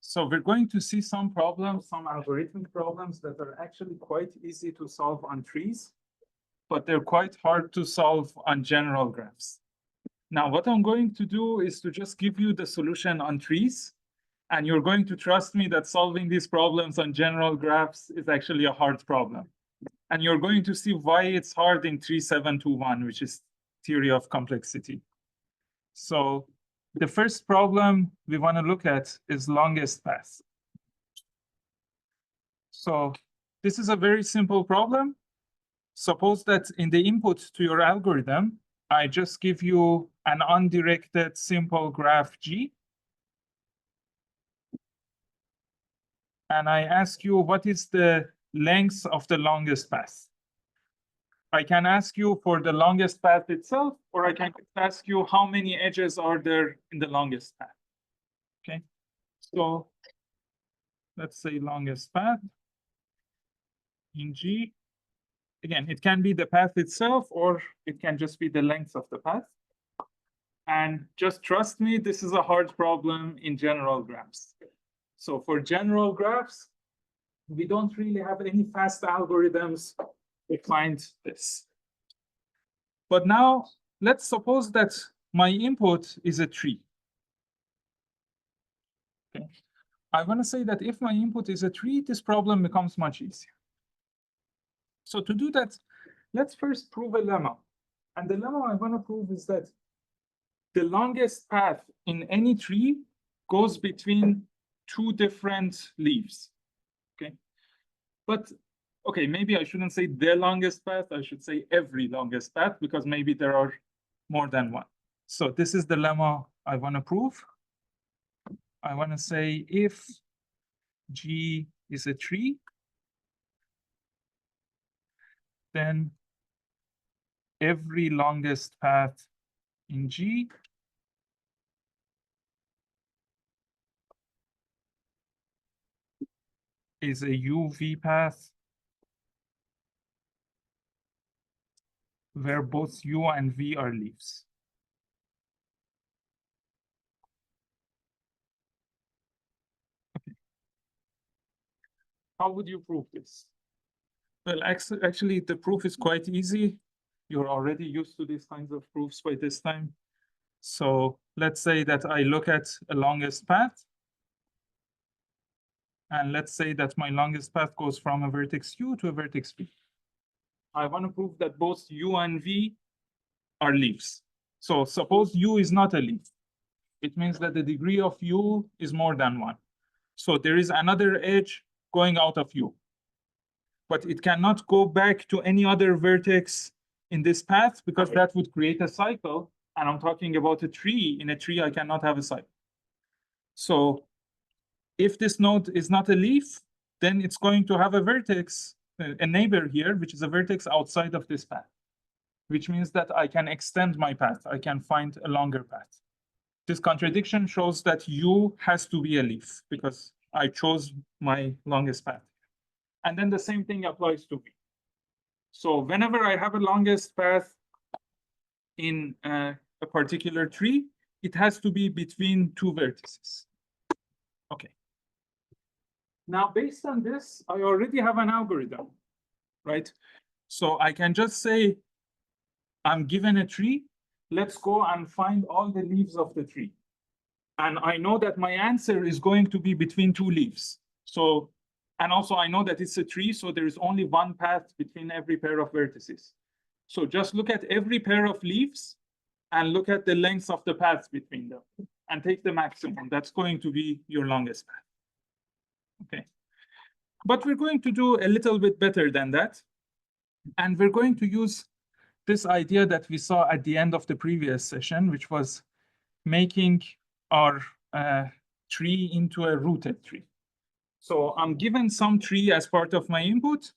So we're going to see some problems, some algorithmic problems that are actually quite easy to solve on trees, but they're quite hard to solve on general graphs. Now, what I'm going to do is to just give you the solution on trees, and you're going to trust me that solving these problems on general graphs is actually a hard problem. And you're going to see why it's hard in 3721, which is theory of complexity. So the first problem we want to look at is longest path. So this is a very simple problem. Suppose that in the input to your algorithm, I just give you an undirected simple graph G. And I ask you, what is the length of the longest path? I can ask you for the longest path itself, or I can ask you how many edges are there in the longest path. Okay, so let's say longest path in G. Again, it can be the path itself, or it can just be the length of the path. And just trust me, this is a hard problem in general graphs. So for general graphs, we don't really have any fast algorithms to find this. But now let's suppose that my input is a tree. Okay. I want to say that if my input is a tree, this problem becomes much easier. So to do that, let's first prove a lemma. And the lemma I want to prove is that the longest path in any tree goes between two different leaves. Okay. But okay, maybe I shouldn't say the longest path. I should say every longest path, because maybe there are more than one. So this is the lemma I want to prove. I want to say if G is a tree, then every longest path in G is a UV path where both U and V are leaves. Okay. How would you prove this? Well, actually, the proof is quite easy. You're already used to these kinds of proofs by this time. So let's say that I look at a longest path. And let's say that my longest path goes from a vertex U to a vertex V. I want to prove that both U and V are leaves. So suppose U is not a leaf. It means that the degree of U is more than one. So there is another edge going out of U. But it cannot go back to any other vertex in this path, because that would create a cycle. And I'm talking about a tree. In a tree, I cannot have a cycle. So if this node is not a leaf, then it's going to have a vertex, a neighbor here, which is a vertex outside of this path, which means that I can extend my path. I can find a longer path. This contradiction shows that U has to be a leaf, because I chose my longest path. And then the same thing applies to V. So whenever I have a longest path in a particular tree, it has to be between two vertices. Okay. Now, based on this, I already have an algorithm, right? So I can just say, I'm given a tree. Let's go and find all the leaves of the tree. And I know that my answer is going to be between two leaves. So, and also I know that it's a tree, so there is only one path between every pair of vertices. So just look at every pair of leaves and look at the length of the paths between them and take the maximum. That's going to be your longest path. Okay. But we're going to do a little bit better than that. And we're going to use this idea that we saw at the end of the previous session, which was making our tree into a rooted tree. So I'm given some tree as part of my input.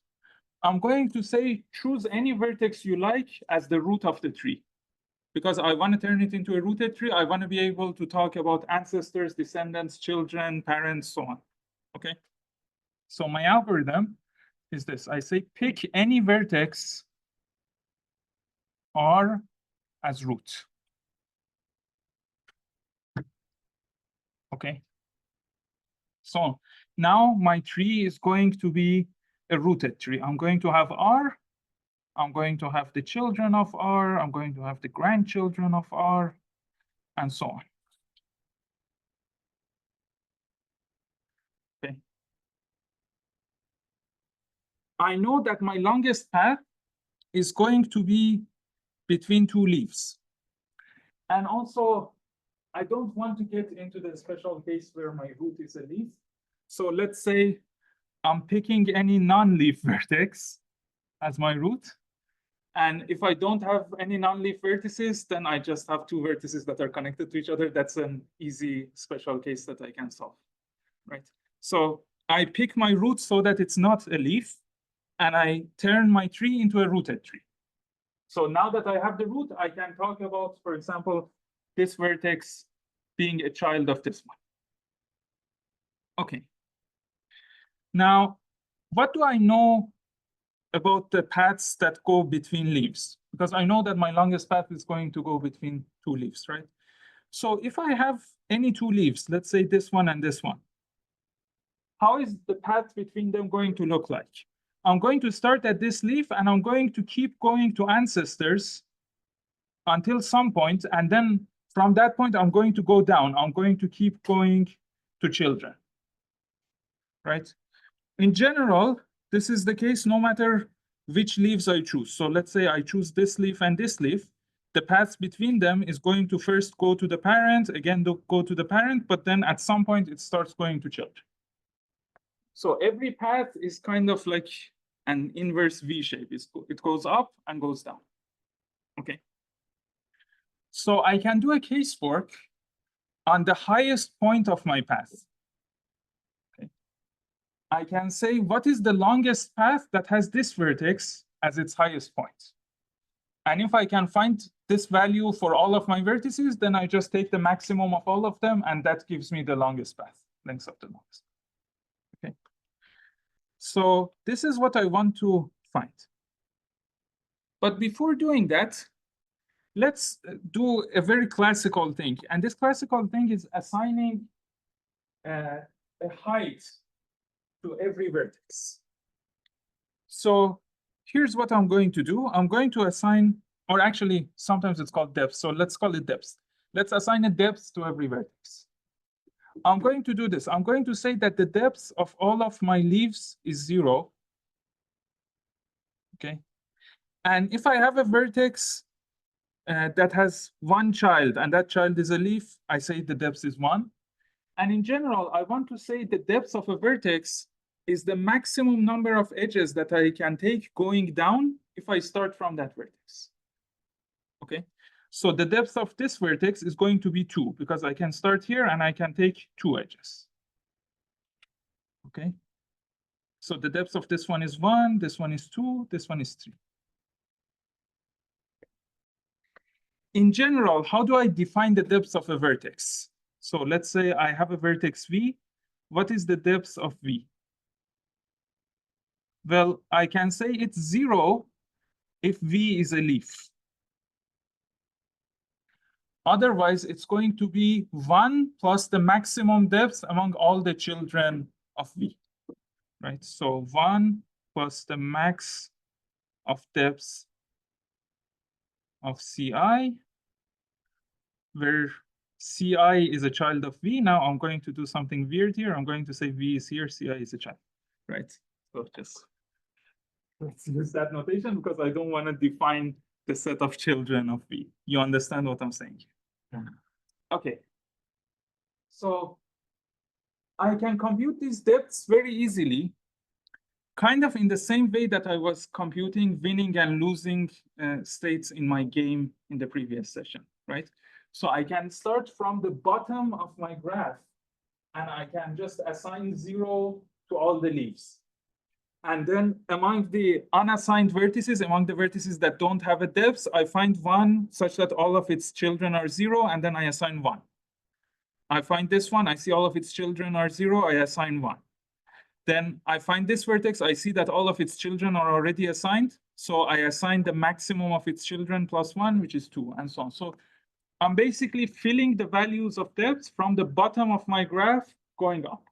I'm going to say, choose any vertex you like as the root of the tree. Because I want to turn it into a rooted tree, I want to be able to talk about ancestors, descendants, children, parents, so on. Okay. So my algorithm is this. I say, pick any vertex R as root. Okay. So now my tree is going to be a rooted tree. I'm going to have R. I'm going to have the children of R. I'm going to have the grandchildren of R, and so on. Okay. I know that my longest path is going to be between two leaves. And also, I don't want to get into the special case where my root is a leaf. So let's say I'm picking any non-leaf vertex as my root. And if I don't have any non-leaf vertices, then I just have two vertices that are connected to each other. That's an easy special case that I can solve, right? So I pick my root so that it's not a leaf, and I turn my tree into a rooted tree. So now that I have the root, I can talk about, for example, this vertex being a child of this one. Okay. Now, what do I know about the paths that go between leaves? Because I know that my longest path is going to go between two leaves, right? So if I have any two leaves, let's say this one and this one, how is the path between them going to look like? I'm going to start at this leaf, and I'm going to keep going to ancestors until some point, and then from that point, I'm going to go down. I'm going to keep going to children, right? In general, this is the case no matter which leaves I choose. So let's say I choose this leaf and this leaf. The path between them is going to first go to the parent, again go to the parent, but then at some point it starts going to children. So every path is kind of like an inverse V shape. It goes up and goes down. Okay. So I can do a case fork on the highest point of my path. Okay. I can say, what is the longest path that has this vertex as its highest point? And if I can find this value for all of my vertices, then I just take the maximum of all of them, and that gives me the longest path, length of the longest. Okay. So this is what I want to find. But before doing that, let's do a very classical thing. And this classical thing is assigning a height to every vertex. So here's what I'm going to do. I'm going to assign, or actually, sometimes it's called depth. So let's call it depth. Let's assign a depth to every vertex. I'm going to do this. I'm going to say that the depth of all of my leaves is 0. Okay. And if I have a vertex that has one child, and that child is a leaf, I say the depth is 1. And in general, I want to say the depth of a vertex is the maximum number of edges that I can take going down if I start from that vertex. Okay, so the depth of this vertex is going to be 2, because I can start here and I can take 2 edges. Okay, so the depth of this one is 1, this one is 2, this one is 3. In general, how do I define the depth of a vertex? So let's say I have a vertex V. What is the depth of V? Well, I can say it's 0 if V is a leaf. Otherwise, it's going to be 1 plus the maximum depth among all the children of V, right? So 1 plus the max of depth of CI, where CI is a child of V. Now I'm going to do something weird here. I'm going to say V is here, CI is a child, right? So just let's use that notation because I don't want to define the set of children of V. You understand what I'm saying? Okay. So I can compute these depths very easily, kind of in the same way that I was computing winning and losing states in my game in the previous session, right? So I can start from the bottom of my graph, and I can just assign 0 to all the leaves. And then among the unassigned vertices, among the vertices that don't have a depth, I find one such that all of its children are 0, and then I assign 1. I find this one, I see all of its children are 0, I assign 1. Then I find this vertex, I see that all of its children are already assigned, so I assign the maximum of its children plus 1, which is 2, and so on. So I'm basically filling the values of depth from the bottom of my graph going up.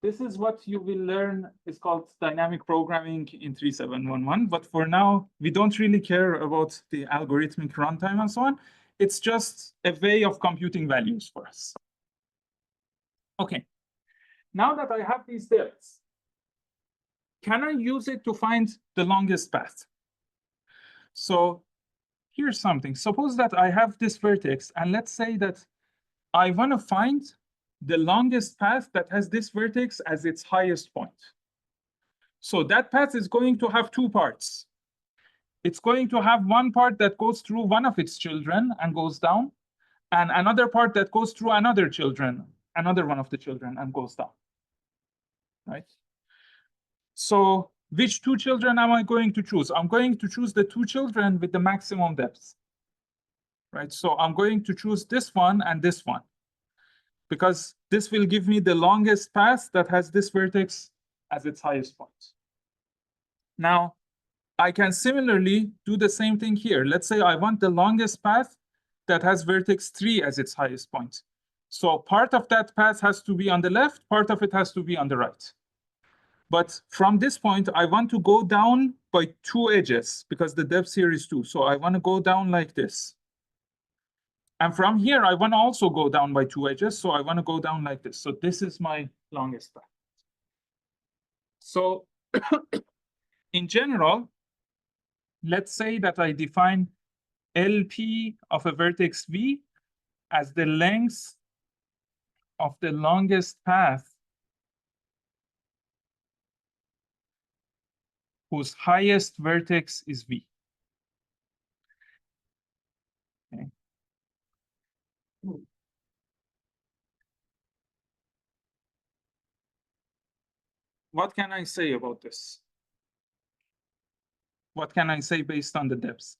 This is what you will learn. It's called dynamic programming in 3711. But for now, we don't really care about the algorithmic runtime and so on. It's just a way of computing values for us. Okay. Now that I have these depths, can I use it to find the longest path? So here's something. Suppose that I have this vertex, and let's say that I want to find the longest path that has this vertex as its highest point. So that path is going to have two parts. It's going to have one part that goes through one of its children and goes down, and another part that goes through another one of the children and goes down, right? So which two children am I going to choose? I'm going to choose the two children with the maximum depth, right? So I'm going to choose this one and this one, because this will give me the longest path that has this vertex as its highest point. Now, I can similarly do the same thing here. Let's say I want the longest path that has vertex 3 as its highest point. So part of that path has to be on the left, part of it has to be on the right. But from this point, I want to go down by two edges because the depth here is 2. So I want to go down like this. And from here, I want to also go down by two edges. So I want to go down like this. So this is my longest path. So in general, let's say that I define LP of a vertex V as the length of the longest path whose highest vertex is V. Okay. What can I say about this? What can I say based on the depths?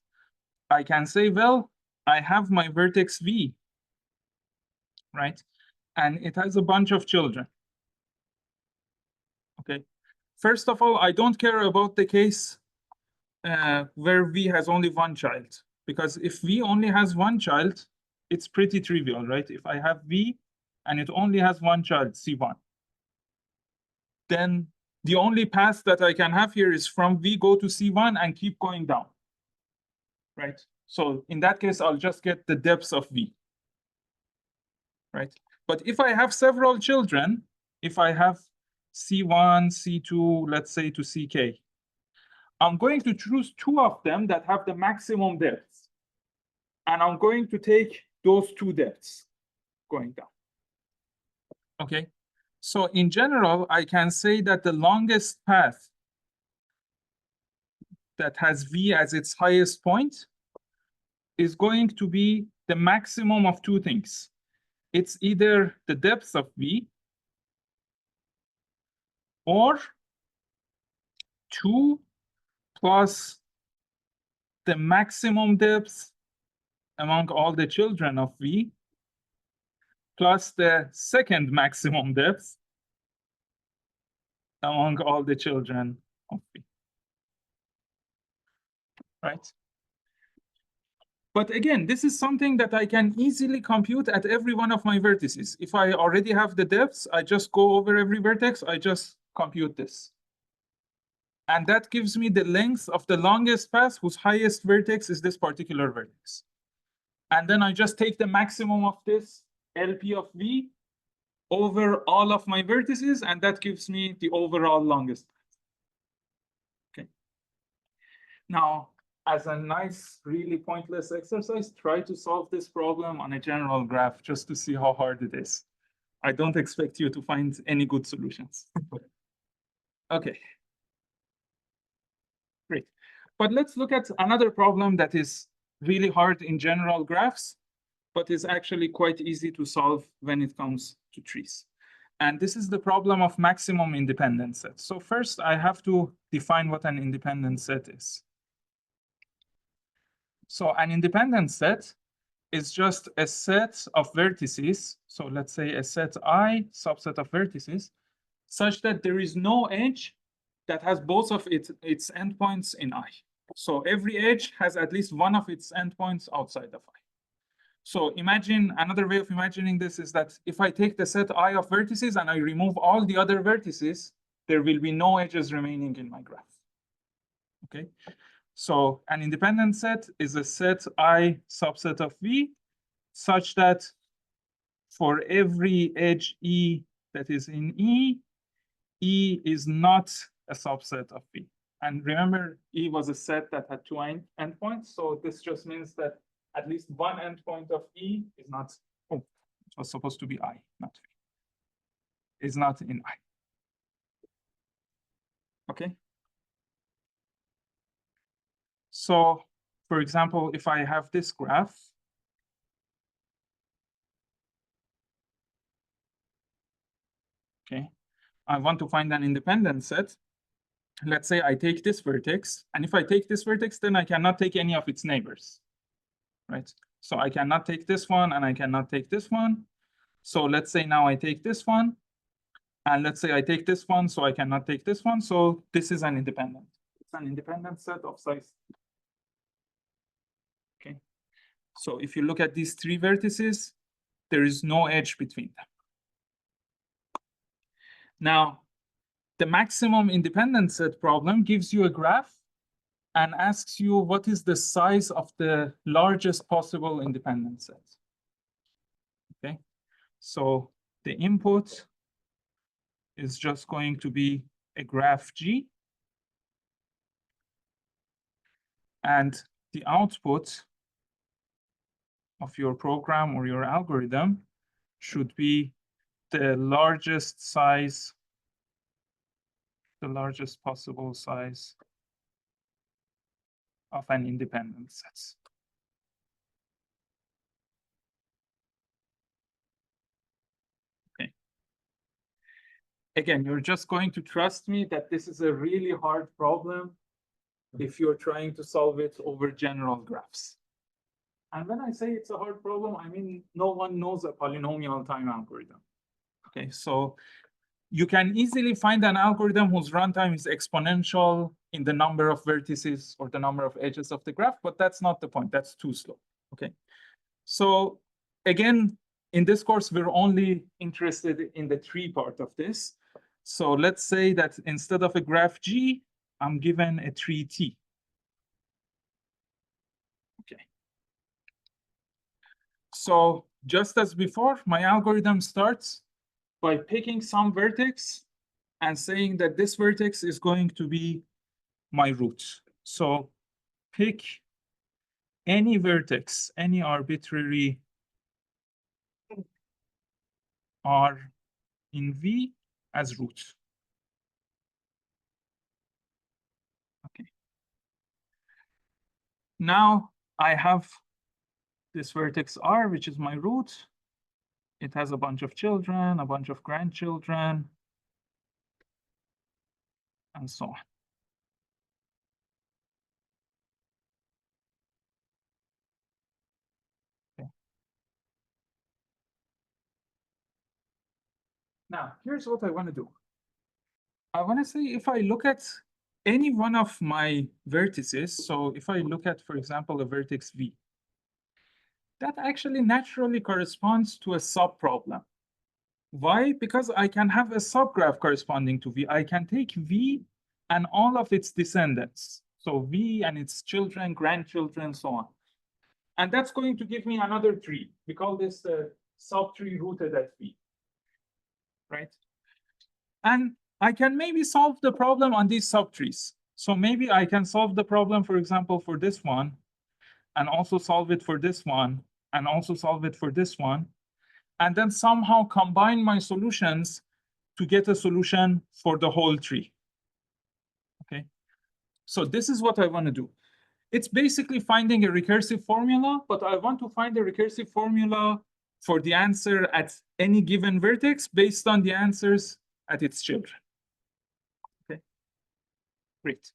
I can say, well, I have my vertex V, right? And it has a bunch of children. Okay. First of all, I don't care about the case where V has only one child, because if V only has one child, it's pretty trivial, right? If I have V and it only has one child, C1, then the only path that I can have here is from V go to C1 and keep going down, right? So in that case, I'll just get the depths of V, right? But if I have several children, if I have C1, C2, let's say to CK, I'm going to choose two of them that have the maximum depths. And I'm going to take those two depths going down. Okay, so in general, I can say that the longest path that has V as its highest point is going to be the maximum of two things. It's either the depth of V or 2 plus the maximum depth among all the children of V plus the second maximum depth among all the children of V, right? But again, this is something that I can easily compute at every one of my vertices. If I already have the depths, I just go over every vertex, I just compute this. And that gives me the length of the longest path whose highest vertex is this particular vertex. And then I just take the maximum of this LP of V over all of my vertices, and that gives me the overall longest path. Okay. Now, as a nice, really pointless exercise, try to solve this problem on a general graph just to see how hard it is. I don't expect you to find any good solutions. Okay. Great. But let's look at another problem that is really hard in general graphs, but is actually quite easy to solve when it comes to trees. And this is the problem of maximum independent sets. So first, I have to define what an independent set is. So an independent set is just a set of vertices. So let's say a set I, subset of vertices, such that there is no edge that has both of its endpoints in I. So every edge has at least one of its endpoints outside of I. So imagine another way of imagining this is that if I take the set I of vertices and I remove all the other vertices, there will be no edges remaining in my graph. Okay, so an independent set is a set I subset of V such that for every edge E that is in E, E is not a subset of V. And remember, E was a set that had two endpoints. So this just means that at least one endpoint of E is not, oh, it was supposed to be I, not V. Is not in I. Okay. So, for example, if I have this graph, okay, I want to find an independent set. Let's say I take this vertex, and if I take this vertex, then I cannot take any of its neighbors, right? So I cannot take this one, and I cannot take this one. So let's say now I take this one, and let's say I take this one, so I cannot take this one. So this is an independent. It's an independent set of size. Okay. So if you look at these three vertices, there is no edge between them. Now, the maximum independent set problem gives you a graph and asks you what is the size of the largest possible independent set. Okay, so the input is just going to be a graph G, and the output of your program or your algorithm should be the largest size, the largest possible size of an independent set. Okay. Again, you're just going to trust me that this is a really hard problem if you're trying to solve it over general graphs. And when I say it's a hard problem, I mean no one knows a polynomial time algorithm. Okay, so you can easily find an algorithm whose runtime is exponential in the number of vertices or the number of edges of the graph, but that's not the point. That's too slow. Okay, so again, in this course, we're only interested in the tree part of this. So let's say that instead of a graph G, I'm given a tree T. Okay. So just as before, my algorithm starts by picking some vertex and saying that this vertex is going to be my root. So pick any vertex, any arbitrary R in V as root. Okay. Now I have this vertex R, which is my root. It has a bunch of children, a bunch of grandchildren, and so on. Okay. Now, here's what I want to do. I want to say if I look at any one of my vertices, so if I look at, for example, a vertex V, that actually naturally corresponds to a subproblem. Why? Because I can have a subgraph corresponding to V. I can take V and all of its descendants. So V and its children, grandchildren, so on. And that's going to give me another tree. We call this the subtree rooted at V, right? And I can maybe solve the problem on these subtrees. So maybe I can solve the problem, for example, for this one, and also solve it for this one, and also solve it for this one, and then somehow combine my solutions to get a solution for the whole tree. Okay, so this is what I want to do. It's basically finding a recursive formula, but I want to find a recursive formula for the answer at any given vertex based on the answers at its children. Okay, great.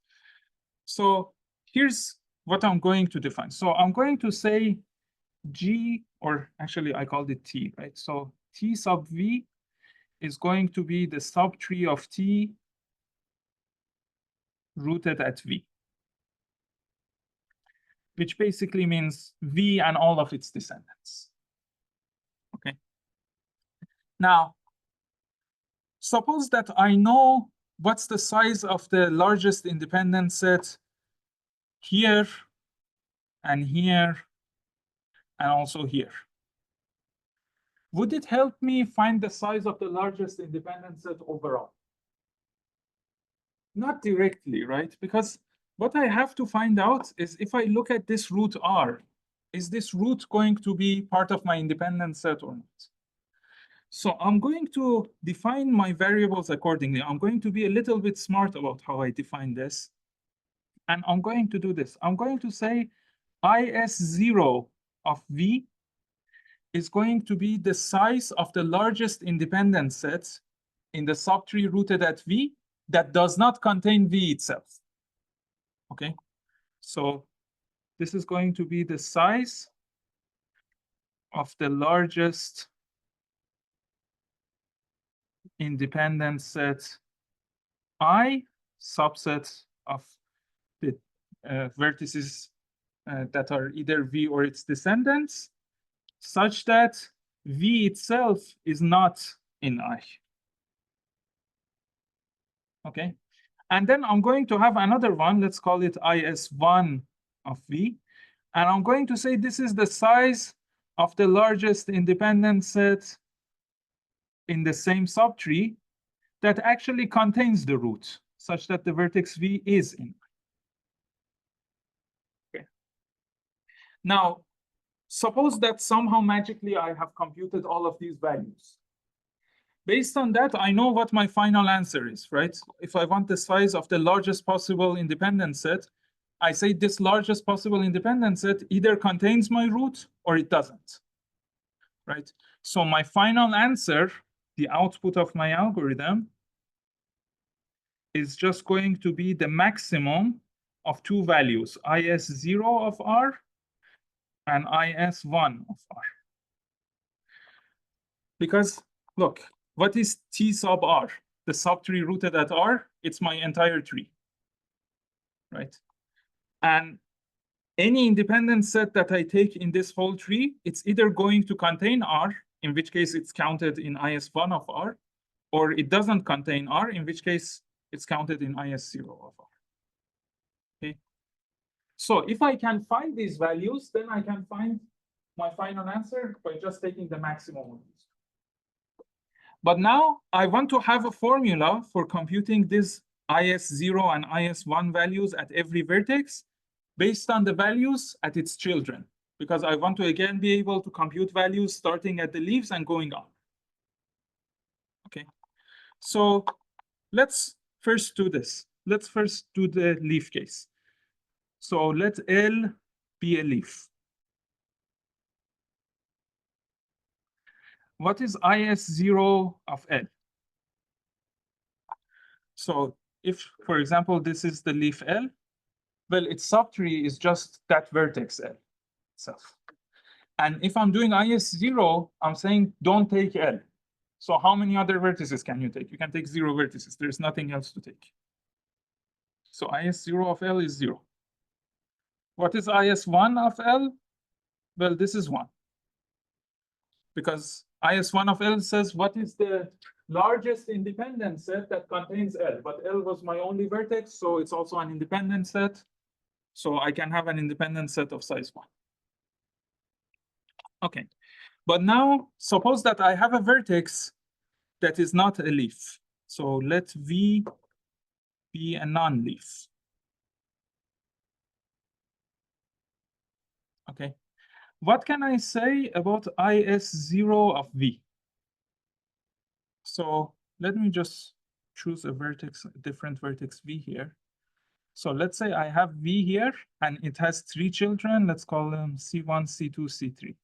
So here's what I'm going to define. So I'm going to say G, or actually I called it T, right? So T sub V is going to be the subtree of T rooted at V. which basically means V and all of its descendants. Okay. Now, suppose that I know what's the size of the largest independent set here and here and also here. Would it help me find the size of the largest independent set overall? Not directly, right? Because what I have to find out is if I look at this root R, is this root going to be part of my independent set or not? So I'm going to define my variables accordingly. I'm going to be a little bit smart about how I define this. And I'm going to do this. I'm going to say IS0 of V is going to be the size of the largest independent set in the subtree rooted at V that does not contain V itself. Okay, so this is going to be the size of the largest independent set I, subset of the vertices that are either V or its descendants, such that V itself is not in I. Okay, and then I'm going to have another one, let's call it IS1 of V, and I'm going to say this is the size of the largest independent set in the same subtree that actually contains the root, such that the vertex V is in. Okay. Now, suppose that somehow magically I have computed all of these values. Based on that, I know what my final answer is, right? If I want the size of the largest possible independent set, I say this largest possible independent set either contains my root or it doesn't, right? So my final answer, the output of my algorithm, is just going to be the maximum of two values, IS0 of R and IS1 of R. Because look, what is T sub R? The subtree rooted at R, it's my entire tree, right? And any independent set that I take in this whole tree, it's either going to contain R, in which case it's counted in IS1 of R, or it doesn't contain R, in which case it's counted in IS0 of R. Okay. So if I can find these values, then I can find my final answer by just taking the maximum of these. But now I want to have a formula for computing these IS0 and IS1 values at every vertex based on the values at its children, because I want to again be able to compute values starting at the leaves and going on. Okay, so let's first do this. Let's first do the leaf case. So let L be a leaf. What is IS0 of L? So if, for example, this is the leaf L, well, its subtree is just that vertex L itself. And if I'm doing IS0, I'm saying don't take L. So how many other vertices can you take? You can take 0 vertices. There's nothing else to take. So IS0 of L is 0. What is IS1 of L? Well, this is 1. Because IS1 of L says what is the largest independent set that contains L. But L was my only vertex, so it's also an independent set. So I can have an independent set of size 1. Okay, but now suppose that I have a vertex that is not a leaf. So let V be a non-leaf. Okay, what can I say about IS0 of V? So let me just choose a vertex, a different vertex V here. So let's say I have V here and it has 3 children. Let's call them C1, C2, C3.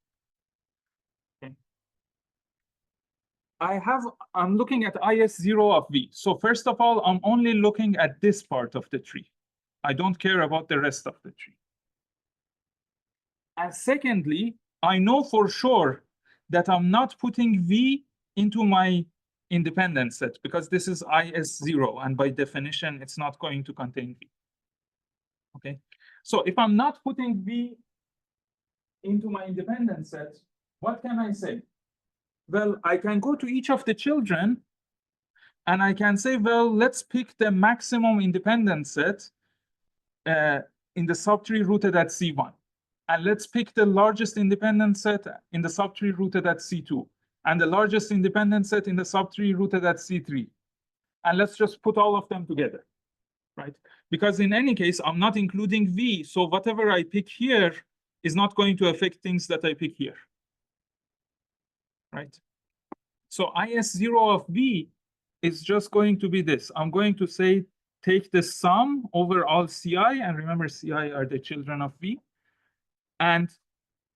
Okay. I'm looking at IS0 of V. So first of all, I'm only looking at this part of the tree. I don't care about the rest of the tree. And secondly, I know for sure that I'm not putting V into my independent set because this is IS0, and by definition, it's not going to contain V. Okay, So if I'm not putting V into my independent set, what can I say? Well, I can go to each of the children and I can say, well, let's pick the maximum independent set in the subtree rooted at C1. And let's pick the largest independent set in the subtree rooted at C2. And the largest independent set in the subtree rooted at C3. And let's just put all of them together, right? Because in any case, I'm not including V. So whatever I pick here is not going to affect things that I pick here, right? So IS0 of V is just going to be this. I'm going to say, take the sum over all Ci, and remember Ci are the children of V. And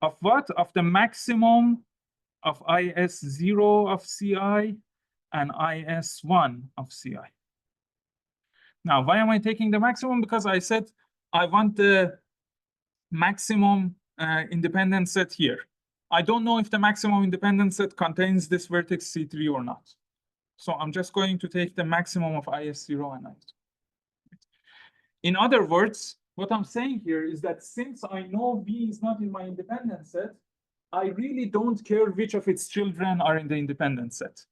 of what? Of the maximum of IS0 of Ci and IS1 of Ci. Now, why am I taking the maximum? Because I said I want the maximum independent set here. I don't know if the maximum independent set contains this vertex C3 or not. So I'm just going to take the maximum of IS0 and IS2. In other words, what I'm saying here is that since I know V is not in my independent set, I really don't care which of its children are in the independent set.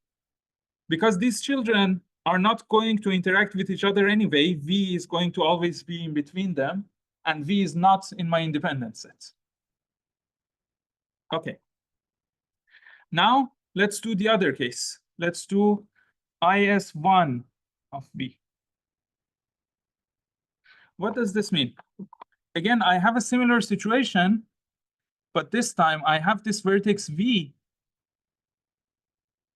Because these children are not going to interact with each other anyway. V is going to always be in between them, and V is not in my independent set. Okay. Now, let's do the other case. Let's do IS1 of V. What does this mean? Again, I have a similar situation, but this time I have this vertex V,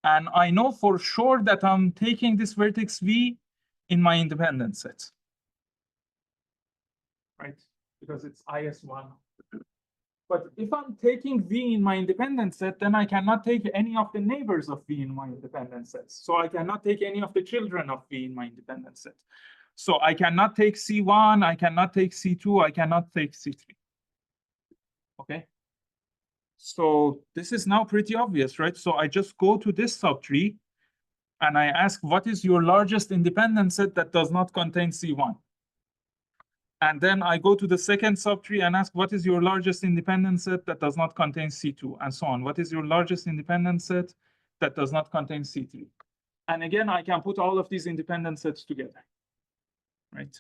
and I know for sure that I'm taking this vertex V in my independent set, right? Because it's IS1. But if I'm taking V in my independent set, then I cannot take any of the neighbors of V in my independent sets. So I cannot take any of the children of V in my independent set. So I cannot take C1, I cannot take C2, I cannot take C3. Okay. So this is now pretty obvious, right? So I just go to this subtree and I ask, what is your largest independent set that does not contain C1? And then I go to the second subtree and ask, what is your largest independent set that does not contain C2, and so on. What is your largest independent set that does not contain C3? And again, I can put all of these independent sets together, right?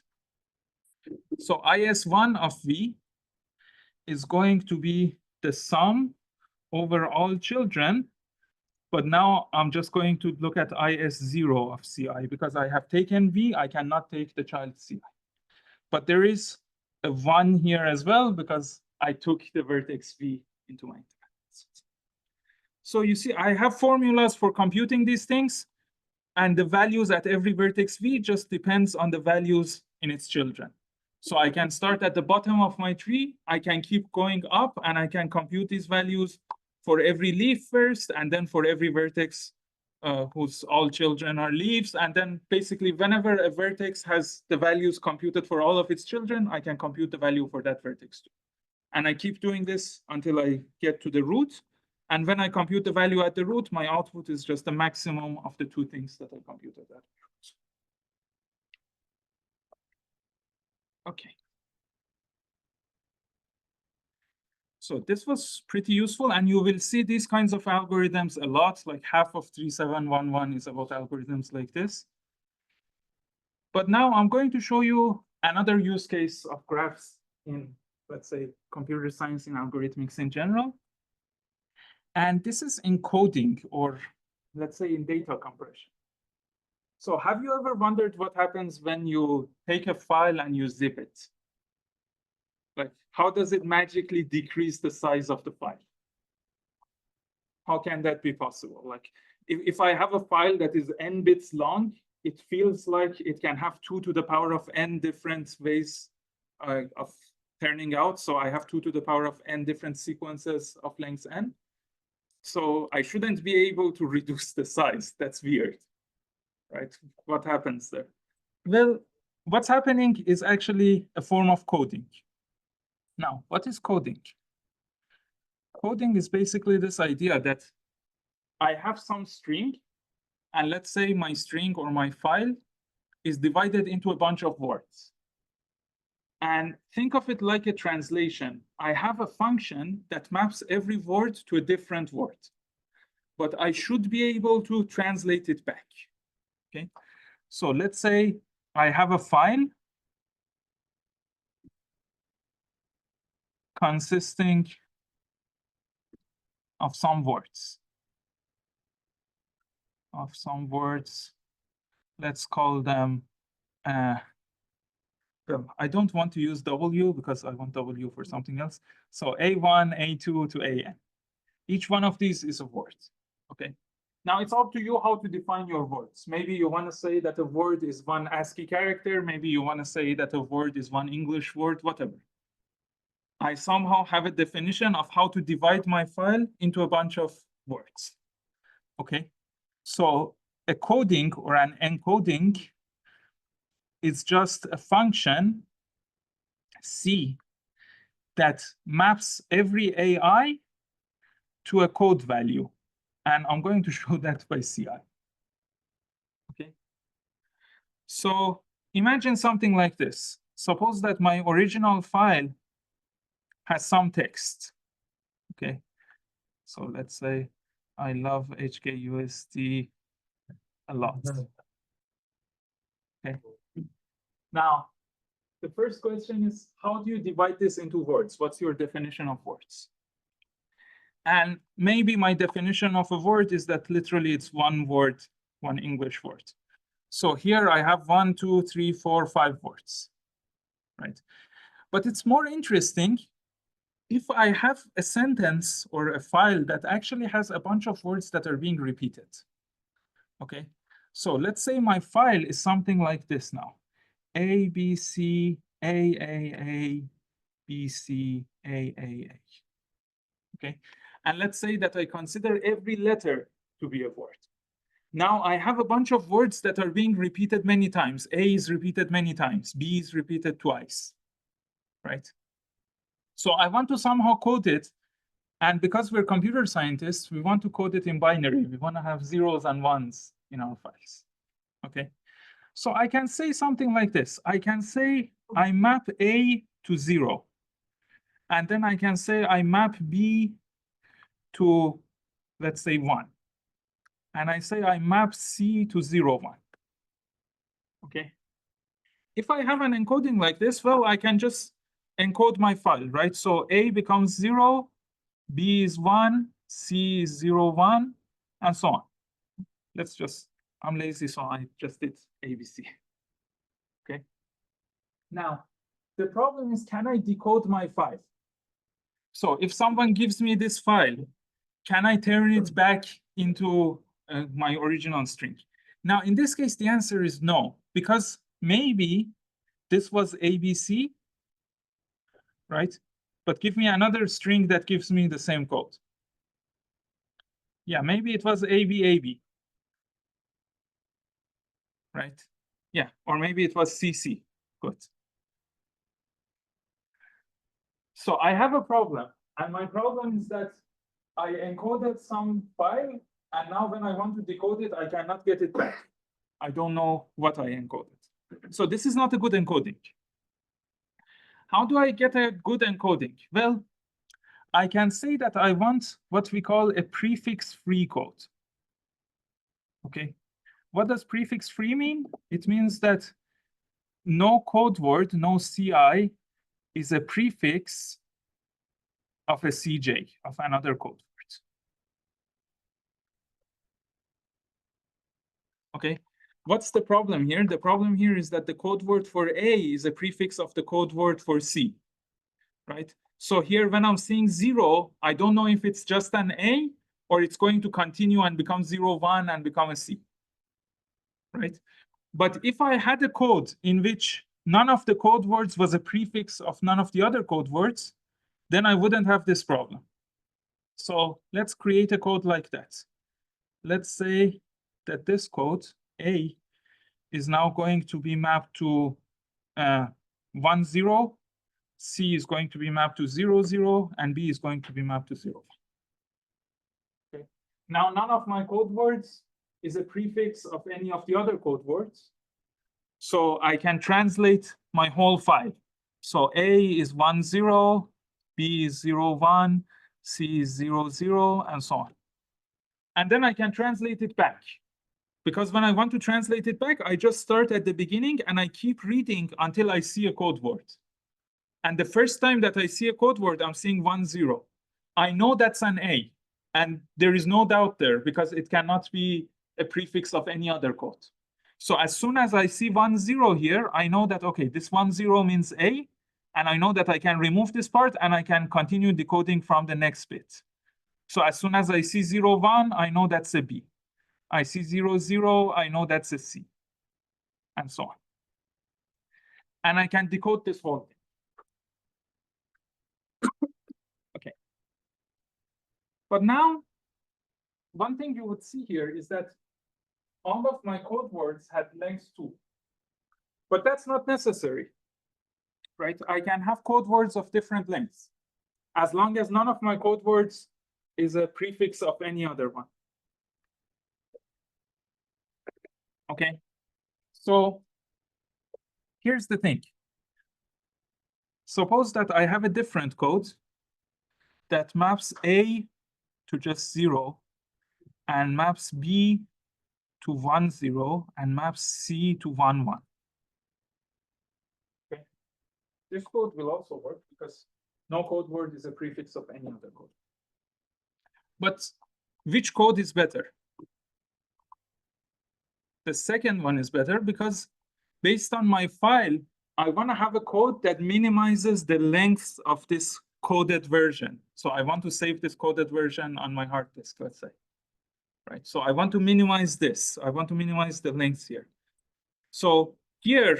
So IS1 of V is going to be the sum over all children. But now I'm just going to look at IS0 of Ci, because I have taken V, I cannot take the child Ci. But there is a 1 here as well, because I took the vertex V into my independent set. So you see, I have formulas for computing these things, and the values at every vertex V just depends on the values in its children. So I can start at the bottom of my tree, I can keep going up, and I can compute these values for every leaf first, and then for every vertex whose all children are leaves. And then basically, whenever a vertex has the values computed for all of its children, I can compute the value for that vertex too. And I keep doing this until I get to the root. And when I compute the value at the root, my output is just the maximum of the two things that I computed at the root. Okay. So this was pretty useful, and you will see these kinds of algorithms a lot, like half of 3711 is about algorithms like this. But now I'm going to show you another use case of graphs in, let's say, computer science and algorithmics in general. And this is encoding, or let's say in data compression. So have you ever wondered what happens when you take a file and you zip it? Like, how does it magically decrease the size of the file? How can that be possible? Like, if I have a file that is n bits long, it feels like it can have 2 to the power of n different ways of turning out. So I have 2 to the power of n different sequences of length n. So I shouldn't be able to reduce the size. That's weird, right? What happens there? Well, what's happening is actually a form of coding. Now, what is coding? Coding is basically this idea that I have some string, and let's say my string or my file is divided into a bunch of words. And think of it like a translation. I have a function that maps every word to a different word, but I should be able to translate it back. Okay, so let's say I have a file consisting of some words. Let's call them, I don't want to use W because I want W for something else. So A1, A2 to AN. Each one of these is a word, okay? Now it's up to you how to define your words. Maybe you want to say that a word is one ASCII character. Maybe you want to say that a word is one English word, whatever. I somehow have a definition of how to divide my file into a bunch of words, okay? So a coding or an encoding is just a function, C, that maps every AI to a code value. And I'm going to show that by CI. Okay. So imagine something like this. Suppose that my original file has some text. Okay. So let's say I love HKUST a lot. Okay. Now, the first question is, how do you divide this into words? What's your definition of words? And maybe my definition of a word is that literally it's one word, one English word. So here I have 1, 2, 3, 4, 5 words, right? But it's more interesting if I have a sentence or a file that actually has a bunch of words that are being repeated, okay? So let's say my file is something like this now. A, B, C, A, B, C, A. Okay? And let's say that I consider every letter to be a word. Now I have a bunch of words that are being repeated many times. A is repeated many times. B is repeated twice, right? So I want to somehow code it. And because we're computer scientists, we want to code it in binary. We want to have zeros and ones in our files, okay? So I can say something like this. I can say I map A to 0. And then I can say I map B to, let's say, 1. And I say I map C to 0, 1. Okay. If I have an encoding like this, well, I can just encode my file, right? So A becomes 0, B is 1, C is 0, 1, and so on. Let's just, I'm lazy, so I just did ABC. Okay. Now, the problem is, can I decode my file? So if someone gives me this file, can I turn it back into my original string? Now, in this case, the answer is no, because maybe this was ABC, right? But give me another string that gives me the same code. Yeah, maybe it was AB, right? Yeah, or maybe it was CC. Good. So I have a problem, and my problem is that I encoded some file, and now when I want to decode it, I cannot get it back. I don't know what I encoded. So this is not a good encoding. How do I get a good encoding? Well, I can say that I want what we call a prefix-free code. Okay, what does prefix-free mean? It means that no code word, no CI, is a prefix of a CJ, of another code word. Okay, what's the problem here? The problem here is that the code word for A is a prefix of the code word for C, right? So here, when I'm seeing 0, I don't know if it's just an A or it's going to continue and become 0, 1 and become a C, right? But if I had a code in which none of the code words was a prefix of none of the other code words, then I wouldn't have this problem. So let's create a code like that. Let's say that this code, A, is now going to be mapped to 1, 0, C is going to be mapped to 0, 0, and B is going to be mapped to 0. Okay. Now, none of my code words is a prefix of any of the other code words. So I can translate my whole file. So A is 1, 0, B is 0, 1, C is 0, 0, and so on. And then I can translate it back. Because when I want to translate it back, I just start at the beginning and I keep reading until I see a code word. And the first time that I see a code word, I'm seeing 1, 0. I know that's an A. And there is no doubt there because it cannot be a prefix of any other code. So as soon as I see 1, 0 here, I know that, okay, this 1, 0 means A. And I know that I can remove this part and I can continue decoding from the next bit. So as soon as I see 0, 1, I know that's a B. I see 0, 0, I know that's a C, and so on. And I can decode this whole thing. Okay. But now, one thing you would see here is that all of my code words had length 2. But that's not necessary, right? I can have code words of different lengths, as long as none of my code words is a prefix of any other one. Okay, so here's the thing. Suppose that I have a different code that maps A to just 0 and maps B to 1, 0 and maps C to 1, 1. Okay, this code will also work because no code word is a prefix of any other code. But which code is better? The second one is better because based on my file, I want to have a code that minimizes the length of this coded version. So I want to save this coded version on my hard disk, let's say. Right, so I want to minimize this. I want to minimize the length here. So here,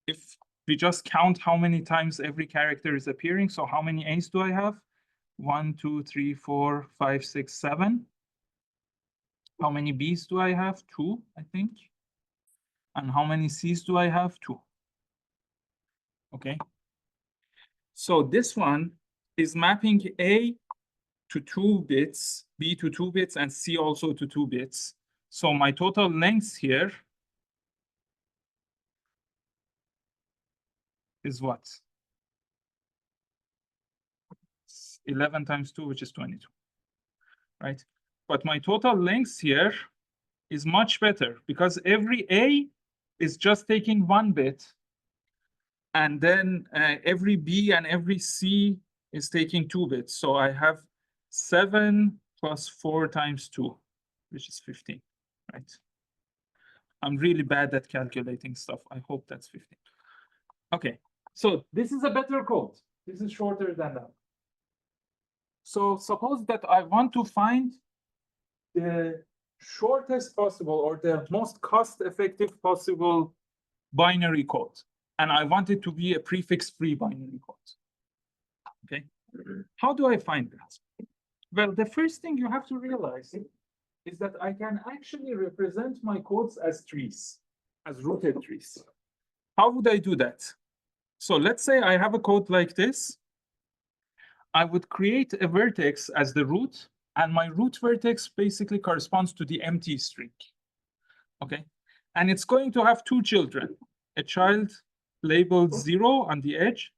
if we just count how many times every character is appearing, so how many A's do I have? 1, 2, 3, 4, 5, 6, 7. How many B's do I have? 2, I think. And how many C's do I have? 2. Okay. So this one is mapping A to 2 bits, B to 2 bits, and C also to 2 bits. So my total length here is what? 11 times 2, which is 22, right? But my total length here is much better because every A is just taking 1 bit. And then every B and every C is taking 2 bits. So I have 7 plus 4 times 2, which is 15, right? I'm really bad at calculating stuff. I hope that's 15. Okay, so this is a better code. This is shorter than that. So suppose that I want to find the shortest possible or the most cost-effective possible binary code. And I want it to be a prefix-free binary code. Okay, how do I find that? Well, the first thing you have to realize is that I can actually represent my codes as trees, as rooted trees. How would I do that? So let's say I have a code like this. I would create a vertex as the root, and my root vertex basically corresponds to the empty string. Okay, and it's going to have 2 children, a child labeled 0 on the edge,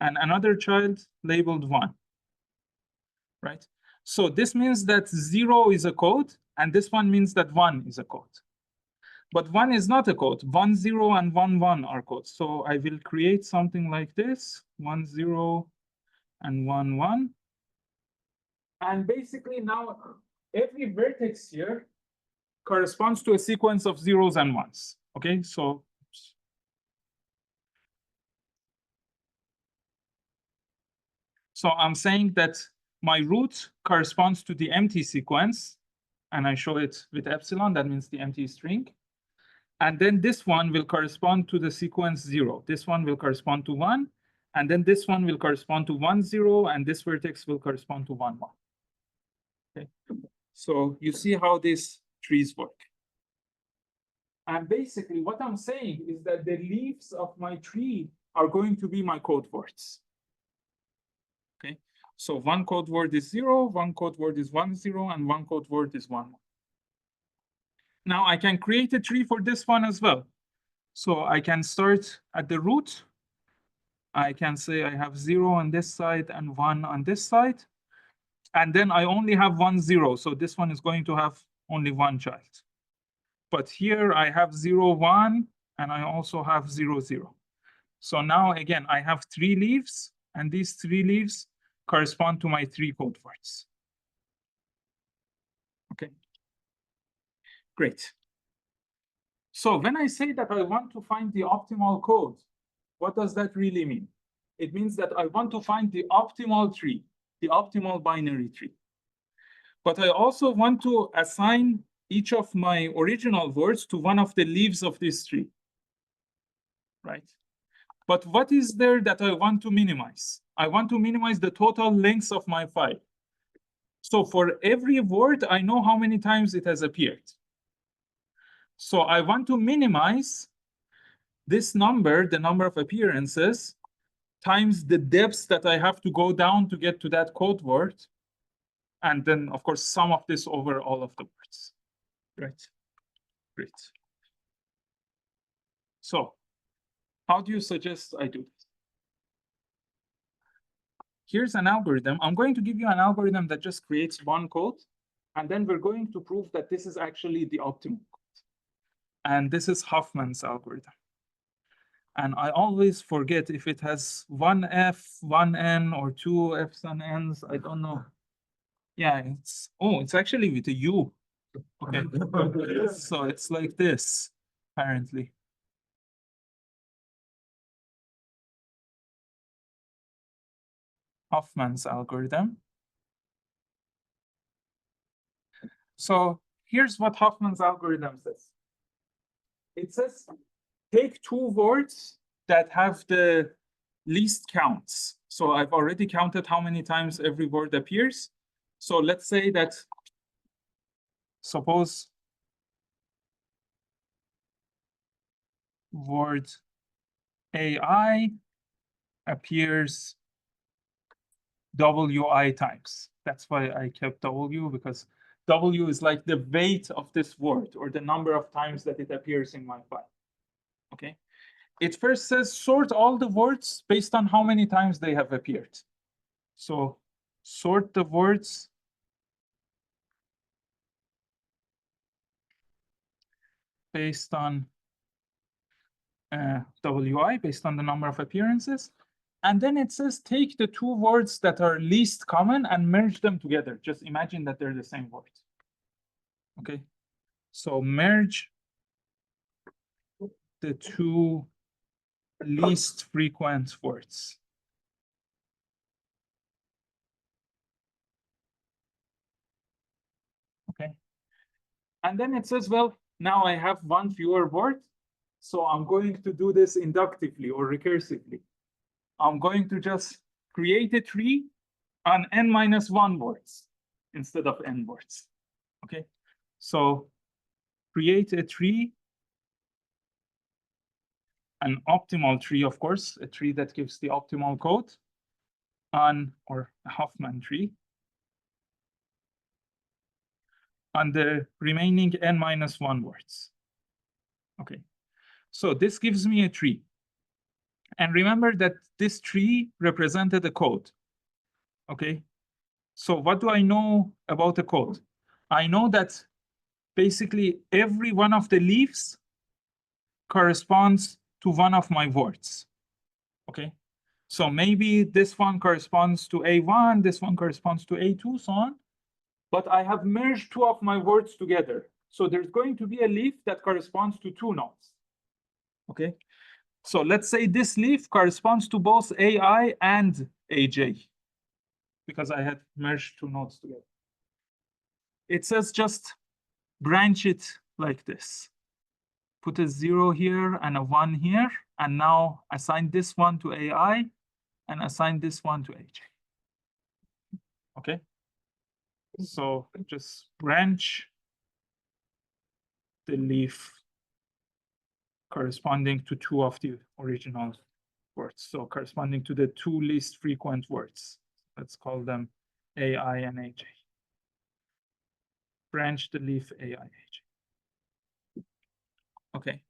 and another child labeled 1, right? So this means that 0 is a code, and this one means that 1 is a code. But 1 is not a code. 1, 0, and 1, 1 are codes. So I will create something like this, 1, 0, and 1, 1. And basically now every vertex here corresponds to a sequence of zeros and ones. Okay, so I'm saying that my root corresponds to the empty sequence, and I show it with epsilon, that means the empty string. And then this one will correspond to the sequence 0. This one will correspond to 1, and then this one will correspond to 1, 0, and this vertex will correspond to 1, 1. Okay, so you see how these trees work. And basically what I'm saying is that the leaves of my tree are going to be my code words. Okay, so one code word is 0, one code word is 1, 0, and one code word is 1, 1. Now I can create a tree for this one as well. So I can start at the root, I can say I have 0 on this side and 1 on this side. And then I only have 1, 0. So this one is going to have only one child. But here I have 0, 1, and I also have 0, 0. So now again, I have 3 leaves, and these 3 leaves correspond to my 3 code words. Okay, great. So when I say that I want to find the optimal code, what does that really mean? It means that I want to find the optimal tree, the optimal binary tree. But I also want to assign each of my original words to one of the leaves of this tree, right? But what is there that I want to minimize? I want to minimize the total length of my file. So for every word, I know how many times it has appeared. So I want to minimize this number, the number of appearances, times the depths that I have to go down to get to that code word. And then, of course, sum of this over all of the words. Right? Great. So how do you suggest I do this? Here's an algorithm. I'm going to give you an algorithm that just creates one code, and then we're going to prove that this is actually the optimal code. And this is Huffman's algorithm. And I always forget if it has one F, one N, or two Fs and Ns. I don't know. Yeah, it's actually with a U. Okay. So it's like this, apparently. Huffman's algorithm. So here's what Huffman's algorithm says. It says, take 2 words that have the least counts. So I've already counted how many times every word appears. So let's say that, suppose word AI appears WI times. That's why I kept W, because W is like the weight of this word or the number of times that it appears in my file. Okay. It first says sort all the words based on how many times they have appeared. So sort the words based on WI, based on the number of appearances. And then it says take the 2 words that are least common and merge them together. Just imagine that they're the same word. Okay. So merge the 2 least frequent words. Okay. And then it says, well, now I have 1 fewer word. So I'm going to do this inductively or recursively. I'm going to just create a tree on n-1 words instead of n words. Okay. So create a tree, an optimal tree, of course, a tree that gives the optimal code or a Huffman tree on the remaining n-1 words. Okay. So this gives me a tree. And remember that this tree represented a code. Okay. So what do I know about the code? I know that basically every one of the leaves corresponds to one of my words. Okay. So maybe this one corresponds to A1, this one corresponds to A2, so on. But I have merged 2 of my words together. So there's going to be a leaf that corresponds to 2 nodes. Okay. So let's say this leaf corresponds to both AI and AJ, because I had merged 2 nodes together. It says just branch it like this. Put a 0 here and a 1 here, and now assign this one to AI and assign this one to AJ. Okay. So just branch the leaf corresponding to 2 of the original words. So corresponding to the 2 least frequent words. Let's call them AI and AJ. Branch the leaf AI, AJ. Okay.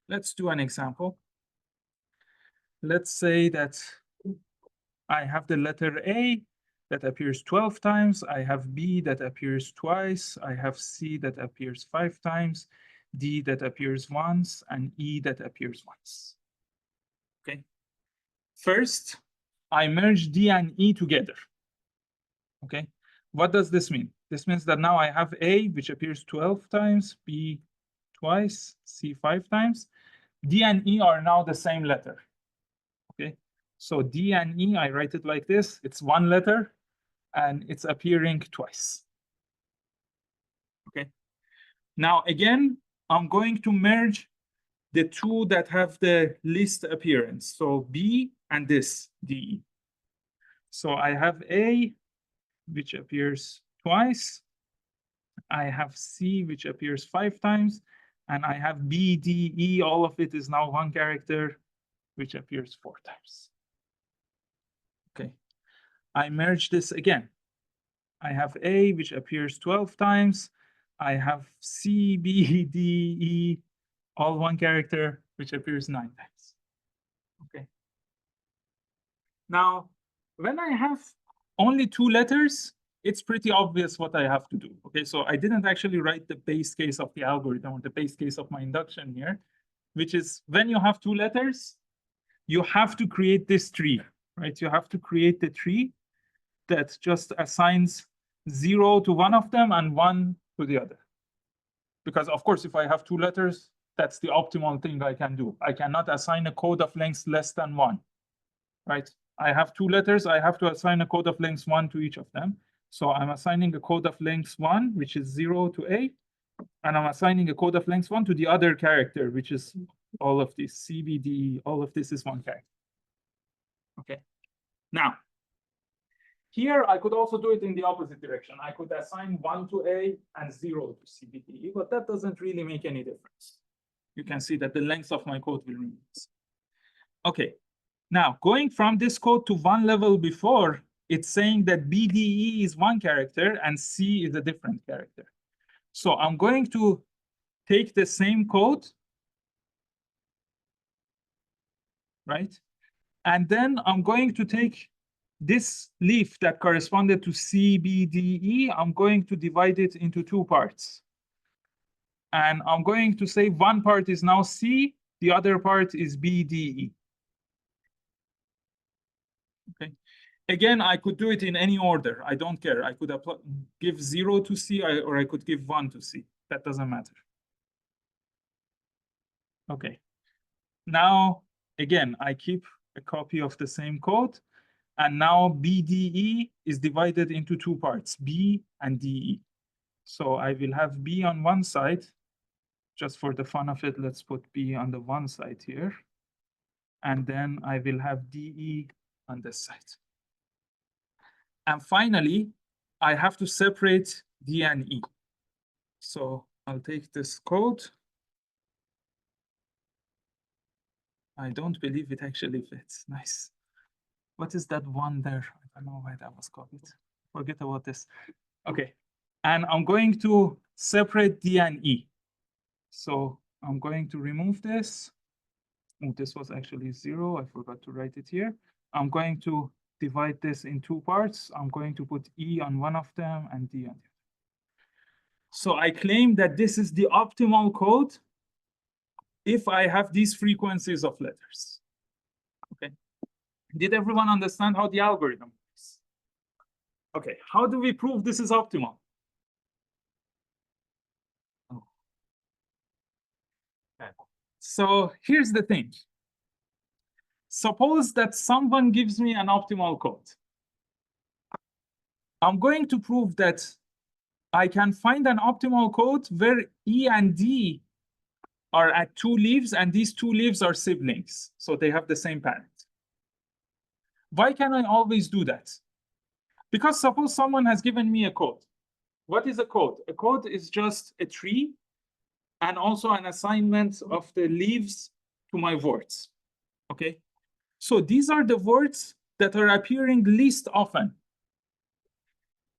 Let's do an example. let's say that I have the letter A that appears 12 times. I have B that appears twice. I have C that appears 5 times, D that appears once, and E that appears once. Okay. First, I merge D and E together. Okay. What does this mean? This means that now I have A, which appears 12 times, B twice, C 5 times. D and E are now the same letter. Okay. So D and E, I write it like this. It's one letter and it's appearing twice. Okay. Now again, I'm going to merge the two that have the least appearance. So B and this DE. So I have A, which appears twice. I have C, which appears 5 times. And I have B, D, E, all of it is now one character, which appears 4 times. Okay. I merge this again. I have A, which appears 12 times. I have C, B, D, E, all one character, which appears 9 times. Okay. Now, when I have only 2 letters, it's pretty obvious what I have to do. Okay, so I didn't actually write the base case of the algorithm or the base case of my induction here, which is when you have 2 letters, you have to create this tree, right? You have to create the tree that just assigns 0 to one of them and 1 to the other. Because of course, if I have 2 letters, that's the optimal thing I can do. I cannot assign a code of length less than 1, right? I have 2 letters, I have to assign a code of length 1 to each of them. So I'm assigning a code of length 1, which is 0 to A, and I'm assigning a code of length 1 to the other character, which is all of this, CBD, all of this is one character. Okay. Now, here I could also do it in the opposite direction. I could assign 1 to A and 0 to CBD, but that doesn't really make any difference. You can see that the length of my code will remain the same. Okay. Now, going from this code to one level before, it's saying that BDE is one character and C is a different character. So I'm going to take the same code, right? And then I'm going to take this leaf that corresponded to CBDE, I'm going to divide it into 2 parts. And I'm going to say one part is now C, the other part is BDE. Okay. Again, I could do it in any order. I don't care. I could give 0 to C or I could give 1 to C. That doesn't matter. Okay. Now, again, I keep a copy of the same code. And now BDE is divided into 2 parts, B and DE. So I will have B on one side. Just for the fun of it, let's put B on the one side here. And then I will have DE on this side. And finally, I have to separate D and E. So I'll take this code. I don't believe it actually fits. Nice. What is that one there? I don't know why that was copied. Forget about this. Okay. And I'm going to separate D and E. So I'm going to remove this. Oh, this was actually 0. I forgot to write it here. I'm going to divide this in 2 parts. I'm going to put E on one of them and D on the other. So I claim that this is the optimal code if I have these frequencies of letters. Okay. Did everyone understand how the algorithm works? Okay. How do we prove this is optimal? Oh. Okay. So here's the thing. Suppose that someone gives me an optimal code. I'm going to prove that I can find an optimal code where E and D are at 2 leaves, and these 2 leaves are siblings, so they have the same parent. Why can I always do that? Because suppose someone has given me a code. What is a code? A code is just a tree and also an assignment of the leaves to my words. Okay, so these are the words that are appearing least often.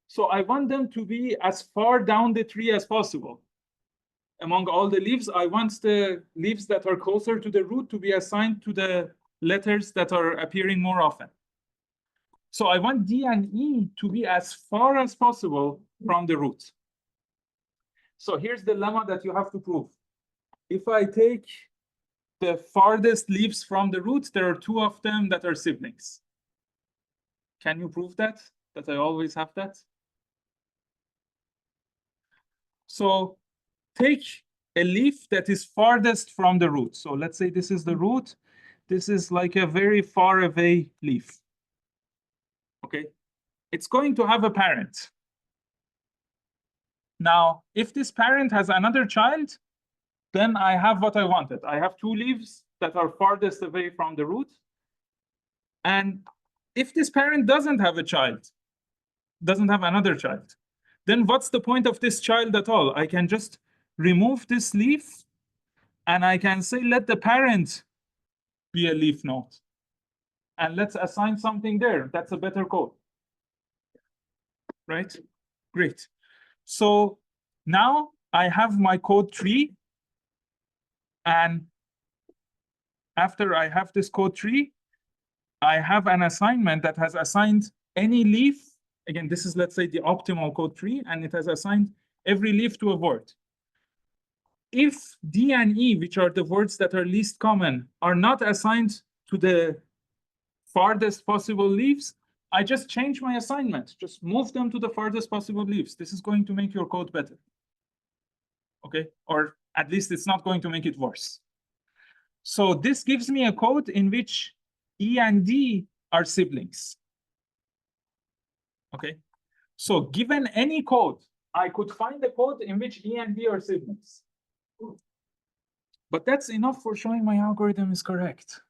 So I want them to be as far down the tree as possible. Among all the leaves, I want the leaves that are closer to the root to be assigned to the letters that are appearing more often. So I want D and E to be as far as possible from the root. So here's the lemma that you have to prove. If I take the farthest leaves from the root, there are two of them that are siblings. Can you prove that I always have that? So take a leaf that is farthest from the root. So let's say this is the root. This is like a very far away leaf. Okay, it's going to have a parent. Now, if this parent has another child, then I have what I wanted. I have two leaves that are farthest away from the root. And if this parent doesn't have a child, doesn't have another child, then what's the point of this child at all? I can just remove this leaf and I can say, let the parent be a leaf node. And let's assign something there. That's a better code. Right? Great. So now I have my code tree. And after I have this code tree, I have an assignment that has assigned any leaf. Again, this is, let's say, the optimal code tree, and it has assigned every leaf to a word. If D and E, which are the words that are least common, are not assigned to the farthest possible leaves, I just change my assignment. Just move them to the farthest possible leaves. This is going to make your code better. Okay, or at least it's not going to make it worse. So this gives me a code in which E and D are siblings. Okay, so given any code, I could find a code in which E and D are siblings. But that's enough for showing my algorithm is correct.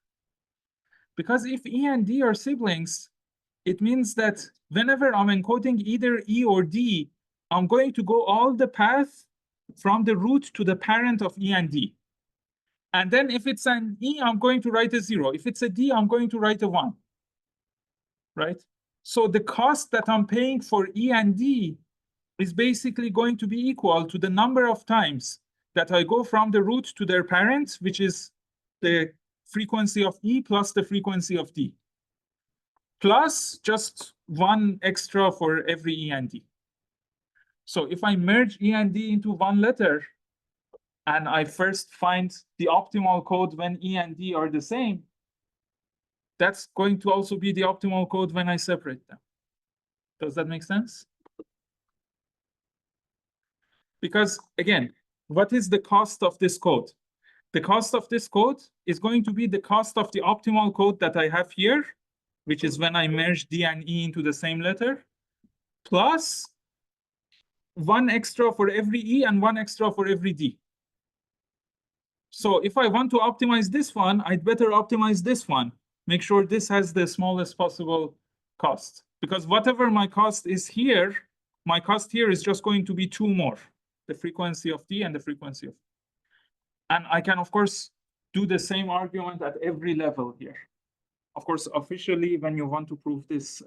Because if E and D are siblings, it means that whenever I'm encoding either E or D, I'm going to go all the path from the root to the parent of E and D. And then if it's an E, I'm going to write a 0. If it's a D, I'm going to write a 1. Right? So the cost that I'm paying for E and D is basically going to be equal to the number of times that I go from the root to their parent, which is the frequency of E plus the frequency of D, plus just 1 extra for every E and D. So if I merge E and D into one letter, and I first find the optimal code when E and D are the same, that's going to also be the optimal code when I separate them. Does that make sense? Because again, what is the cost of this code? The cost of this code is going to be the cost of the optimal code that I have here, which is when I merge D and E into the same letter, plus 1 extra for every E and 1 extra for every D. So if I want to optimize this one, I'd better optimize this one. Make sure this has the smallest possible cost. Because whatever my cost is here, my cost here is just going to be 2 more, the frequency of D and the frequency of. And I can, of course, do the same argument at every level here. Of course, officially, when you want to prove this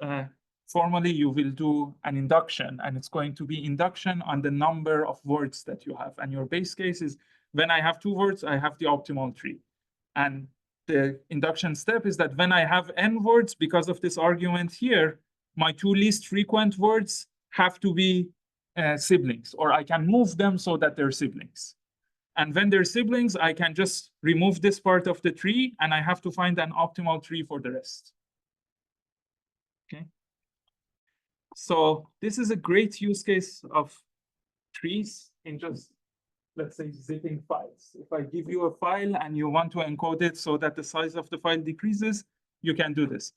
formally, you will do an induction, and it's going to be induction on the number of words that you have. And your base case is when I have 2 words, I have the optimal tree. And the induction step is that when I have n words, because of this argument here, my 2 least frequent words have to be siblings, or I can move them so that they're siblings. And when they're siblings, I can just remove this part of the tree, and I have to find an optimal tree for the rest. Okay. So this is a great use case of trees in just, let's say, zipping files. If I give you a file and you want to encode it so that the size of the file decreases, you can do this.